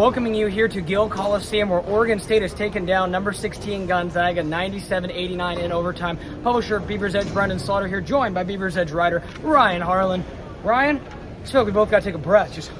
welcoming you here to Gill Coliseum, where Oregon State has taken down number 16 Gonzaga 97-89 in overtime. Publisher BeaversEdge Brenden Slaughter here, joined by BeaversEdge writer Ryan Harlan. Ryan, I feel like we both got to take a breath just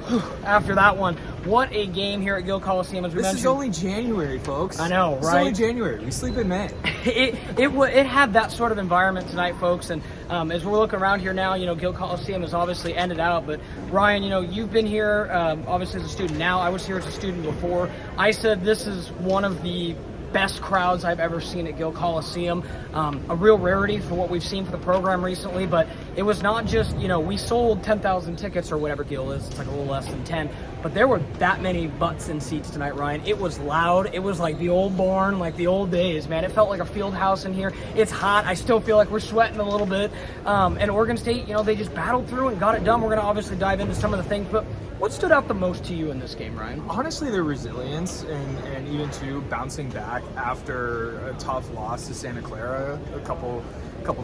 after that one. What a game here at Gill Coliseum, as we mentioned. This is only January, folks. I know, right? It's only January. We sleep in May. It had that sort of environment tonight, folks. And as we're looking around here now, Gill Coliseum has obviously ended out. But Ryan, you've been here obviously as a student now. I was here as a student before. I said this is one of the best crowds I've ever seen at Gill Coliseum. A real rarity for what we've seen for the program recently, but it was not just, we sold 10,000 tickets or whatever Gill is. It's like a little less than 10, but there were that many butts in seats tonight, Ryan. It was loud. It was like the old barn, like the old days, man. It felt like a field house in here. It's hot. I still feel like we're sweating a little bit. And Oregon State, they just battled through and got it done. We're going to obviously dive into some of the things, but what stood out the most to you in this game, Ryan? Honestly, their resilience and even to bouncing back after a tough loss to Santa Clara a couple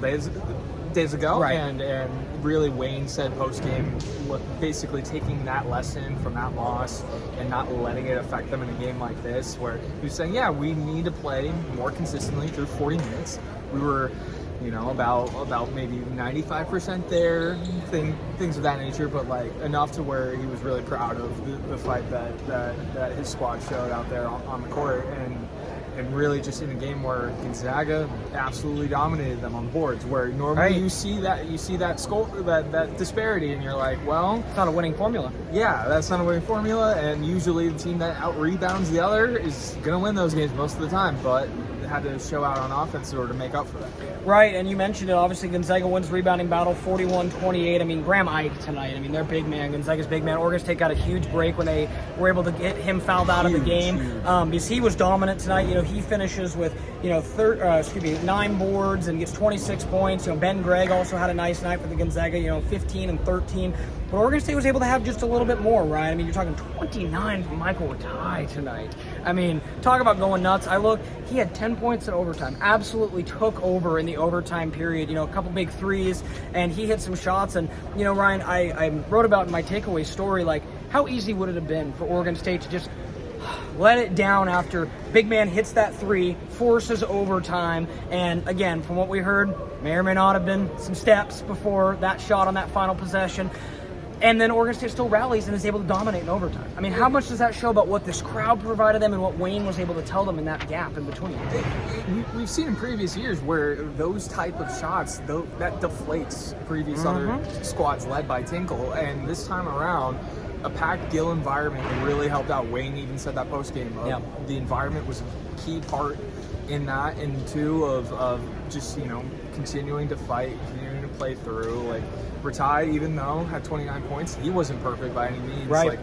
days ago. Right. And really Wayne said post-game, basically taking that lesson from that loss and not letting it affect them in a game like this, where he was saying, yeah, we need to play more consistently through 40 minutes. We were about maybe 95% there, things of that nature, but like enough to where he was really proud of the fight that his squad showed out there on the court, and really just in a game where Gonzaga absolutely dominated them on boards, where normally right. you see that score, that disparity, and you're like, well, it's not a winning formula. Yeah, that's not a winning formula, and usually the team that out rebounds the other is gonna win those games most of the time, but had to show out on offense in order to make up for that. Right, and you mentioned it, obviously Gonzaga wins the rebounding battle 41-28. Graham Ike tonight, their big man, Gonzaga's big man. Oregon State got a huge break when they were able to get him fouled out of the game, because he was dominant tonight. He finishes with 9 boards and gets 26 points. Ben Gregg also had a nice night for the Gonzaga, 15 and 13. But Oregon State was able to have just a little bit more, Ryan. You're talking 29 from Michael Ratai tonight. Talk about going nuts. I looked, he had 10 points in overtime. Absolutely took over in the overtime period. A couple big threes, and he hit some shots. And, Ryan, I wrote about in my takeaway story, like, how easy would it have been for Oregon State to just let it down after big man hits that three, forces overtime, and again, from what we heard, may or may not have been some steps before that shot on that final possession. And then Oregon State still rallies and is able to dominate in overtime. How much does that show about what this crowd provided them and what Wayne was able to tell them in that gap in between? We've seen in previous years where those type of shots, that deflates previous other squads led by Tinkle. And this time around, a packed Gill environment really helped out. Wayne even said that post-game. The environment was a key part in that, and two of just, continuing to fight, continuing to play through. Like, Ratai, even though had 29 points, he wasn't perfect by any means. Right. Like,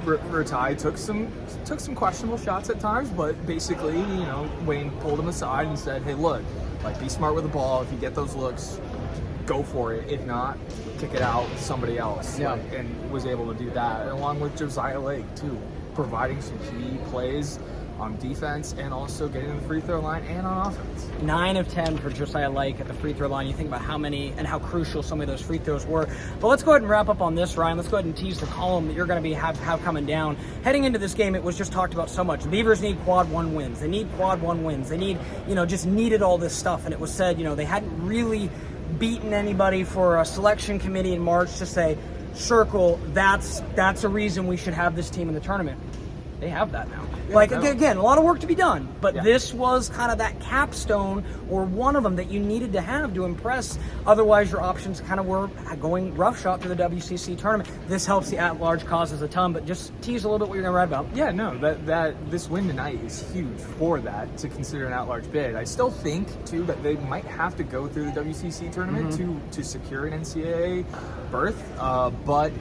Ratai took some questionable shots at times, but basically, Wayne pulled him aside and said, hey, look, like, be smart with the ball. If you get those looks, go for it. If not, kick it out to somebody else. Yeah. And was able to do that, along with Josiah Lake, too, providing some key plays on defense and also getting to the free throw line and on offense. 9 of 10 for Josiah Lake at the free throw line. You think about how many and how crucial some of those free throws were. But let's go ahead and wrap up on this, Ryan. Let's go ahead and tease the column that you're going to have coming down. Heading into this game, it was just talked about so much. The Beavers need quad 1 wins. They need quad 1 wins. They need, just needed all this stuff. And it was said, they hadn't really beaten anybody for a selection committee in March to say, circle, that's a reason we should have this team in the tournament. They have that now. Again, a lot of work to be done, but this was kind of that capstone, or one of them that you needed to have to impress. Otherwise, your options kind of were going roughshod through the WCC tournament. This helps the at-large causes a ton, but just tease a little bit what you're going to write about. Yeah, no, that this win tonight is huge for that, to consider an at-large bid. I still think, too, that they might have to go through the WCC tournament to secure an NCAA berth, but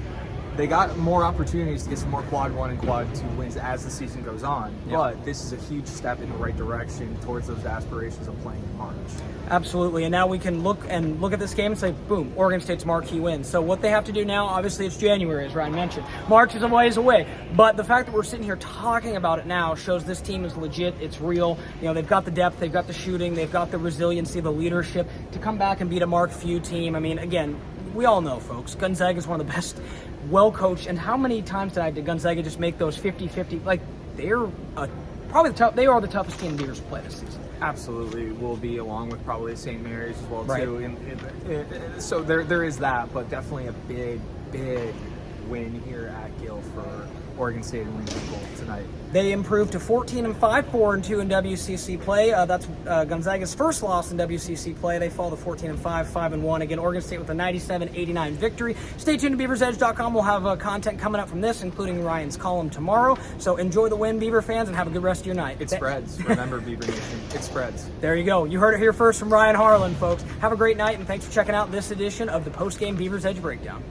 they got more opportunities to get some more quad 1 and quad 2 wins as the season goes on. But this is a huge step in the right direction towards those aspirations of playing in March. Absolutely, and now we can look at this game and say, boom, Oregon State's marquee win. So what they have to do now, obviously it's January, as Ryan mentioned. March is a ways away, but the fact that we're sitting here talking about it now shows this team is legit, it's real. They've got the depth, they've got the shooting, they've got the resiliency, the leadership to come back and beat a Mark Few team. Again, we all know, folks, Gonzaga is one of the well coached. And how many times did Gonzaga just make those 50-50? Like, they're probably they are the toughest team the Beavers play this season. Absolutely will be, along with probably St. Mary's as well, Right. too. So there is that, but definitely a big win here at Gill for Oregon State and Lincoln Gold tonight. They improved to 14-5, 4-2 in WCC play. That's Gonzaga's first loss in WCC play. They fall to 14-5, 5-1. Again, Oregon State with a 97-89 victory. Stay tuned to BeaversEdge.com. We'll have content coming up from this, including Ryan's column tomorrow. So enjoy the win, Beaver fans, and have a good rest of your night. It spreads. Remember, Beaver Nation, it spreads. There you go. You heard it here first from Ryan Harlan, folks. Have a great night, and thanks for checking out this edition of the Postgame Beavers Edge Breakdown.